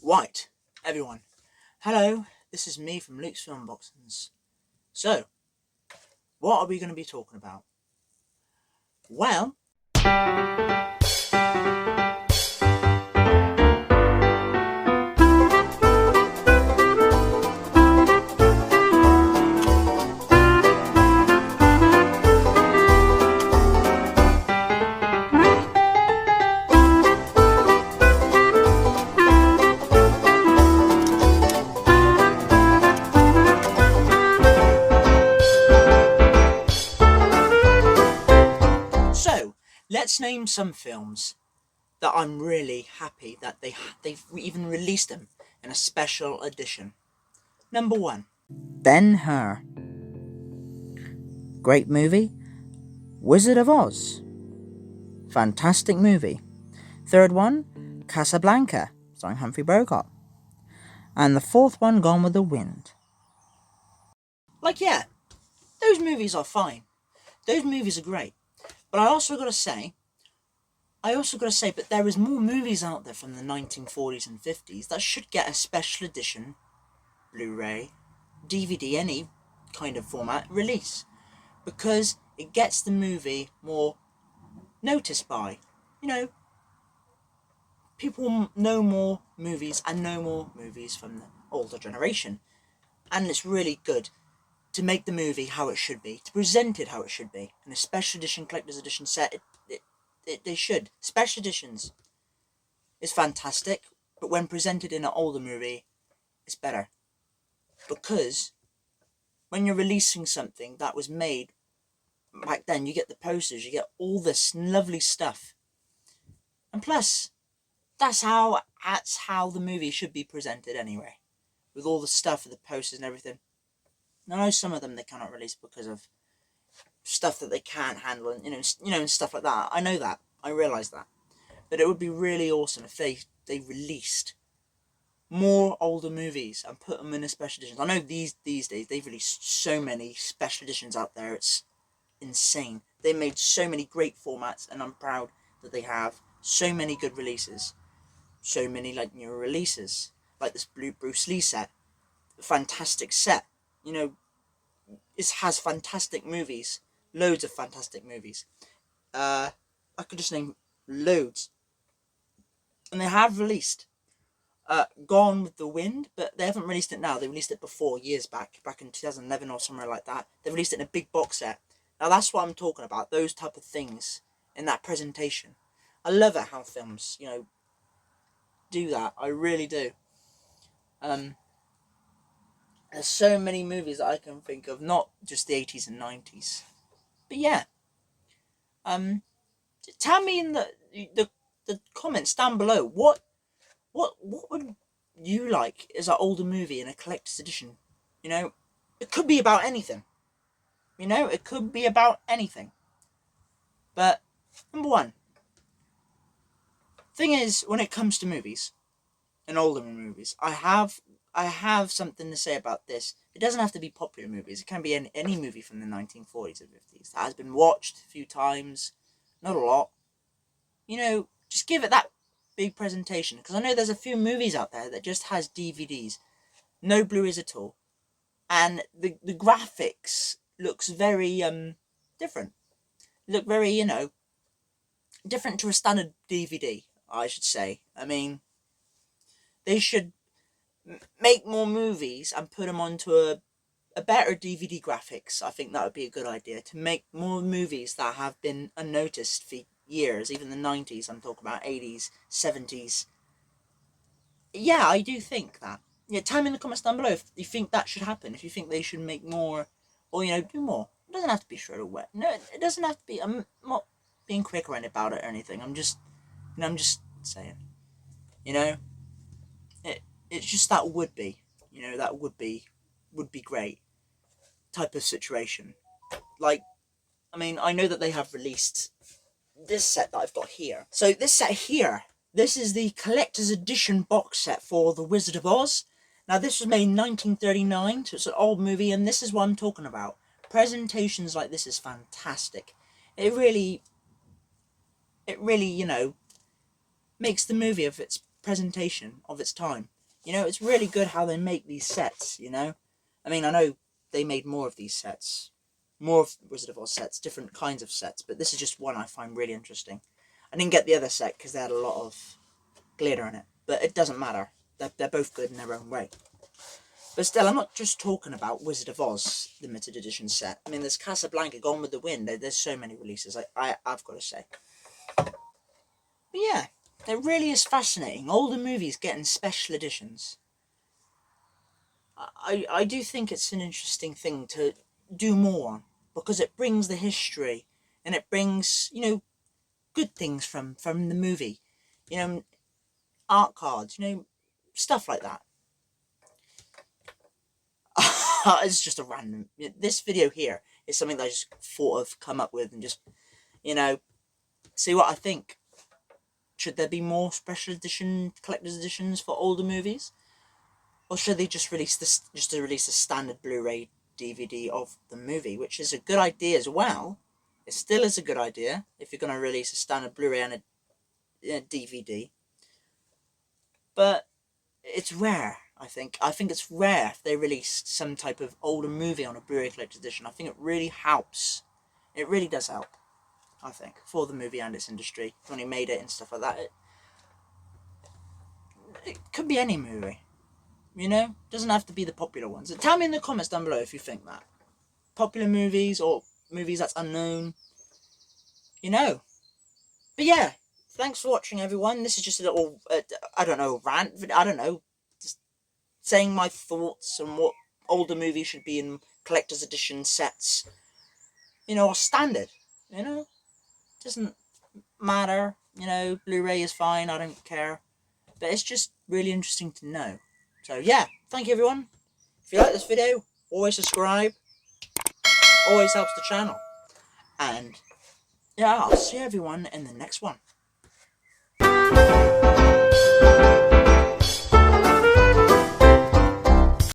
Right, everyone. Hello, this is me from Luke's Film Boxings. So, what are we going to be talking about? Well, let's name some films that I'm really happy that they've even released them in a special edition. Number 1, Ben-Hur. Great movie. Wizard of Oz. Fantastic movie. Third one, Casablanca, starring Humphrey Bogart. And the fourth one, Gone with the Wind. Yeah, those movies are fine. Those movies are great. But I also got to say, but there is more movies out there from the 1940s and 50s that should get a special edition, Blu-ray, DVD, any kind of format release, because it gets the movie more noticed by, people know more movies and know more movies from the older generation, and it's really good to make the movie how it should be, to present it how it should be, in a special edition, collector's edition set. They should. Special editions is fantastic, but when presented in an older movie, it's better. Because when you're releasing something that was made back then, you get the posters, you get all this lovely stuff. And plus, that's how the movie should be presented anyway. With all the stuff, the posters and everything. I know some of them they cannot release because of stuff that they can't handle, and and stuff like that. I know that. I realise that. But it would be really awesome if they released more older movies and put them in a special edition. I know these days they've released so many special editions out there. It's insane. They made so many great formats, and I'm proud that they have so many good releases. So many new releases, like this Bruce Lee set. Fantastic set. It has fantastic movies. Loads of fantastic movies. I could just name loads. And they have released Gone with the Wind, but they haven't released it now. They released it before, years back in 2011 or somewhere like that. They released it in a big box set. Now that's what I'm talking about, those type of things in that presentation. I love it how films, do that. I really do. There's so many movies that I can think of, not just the 80s and 90s. But yeah. Tell me in the comments down below, what would you like as an older movie in a collector's edition? It could be about anything. It could be about anything. But number one, thing is, when it comes to movies, and older movies, I have something to say about this. It doesn't have to be popular movies. It can be any movie from the 1940s or 50s that has been watched a few times, not a lot. Just give it that big presentation, because I know there's a few movies out there that just has DVDs, no Blu-rays at all, and the graphics looks very different. Look very different to a standard DVD, I should say. I mean, they should make more movies and put them onto a better DVD graphics. I think that would be a good idea, to make more movies that have been unnoticed for years, even the 90s. I'm talking about 80s, 70s. Yeah, I do think that. Yeah, tell me in the comments down below if you think that should happen, if you think they should make more, or do more. It doesn't have to be straight away. No, it doesn't have to be. I'm not being quick or anything about it or anything. I'm just saying. It's just that would be, that would be great type of situation. I know that they have released this set that I've got here. So this set here, this is the collector's edition box set for The Wizard of Oz. Now this was made in 1939, so it's an old movie, and this is what I'm talking about. Presentations like this is fantastic. It really, makes the movie of its presentation of its time. You know, it's really good how they make these sets, you know? I mean, I know they made more of these sets, more of Wizard of Oz sets, different kinds of sets, but this is just one I find really interesting. I didn't get the other set because they had a lot of glitter in it, but it doesn't matter. They're both good in their own way. But still, I'm not just talking about Wizard of Oz limited edition set. I mean, there's Casablanca, Gone with the Wind. There's so many releases, I've got to say. But yeah, it really is fascinating. Older movies getting special editions. I do think it's an interesting thing to do more on, because it brings the history, and it brings, you know, good things from the movie. You know, art cards, you know, stuff like that. It's just a random. This video here is something that I just thought of, come up with, and just, you know, see what I think. Should there be more special edition collector's editions for older movies, or should they just release this, just to release a standard Blu-ray DVD of the movie, which is a good idea as well. It still is a good idea if you're going to release a standard Blu-ray and a DVD, but it's rare. I think it's rare if they release some type of older movie on a Blu-ray collector's edition. I think it really helps. It really does help, I think, for the movie and its industry when he made it and stuff like that. It could be any movie, you know? It doesn't have to be the popular ones. Tell me in the comments down below if you think that. Popular movies or movies that's unknown, you know? But yeah, thanks for watching, everyone. This is just a little, I don't know, rant. I don't know, just saying my thoughts on what older movies should be in collector's edition sets, you know, or standard, you know? Doesn't matter, you know, Blu-ray is fine, I don't care. But it's just really interesting to know. So yeah, thank you, everyone. If you like this video, always subscribe. Always helps the channel. And yeah, I'll see everyone in the next one.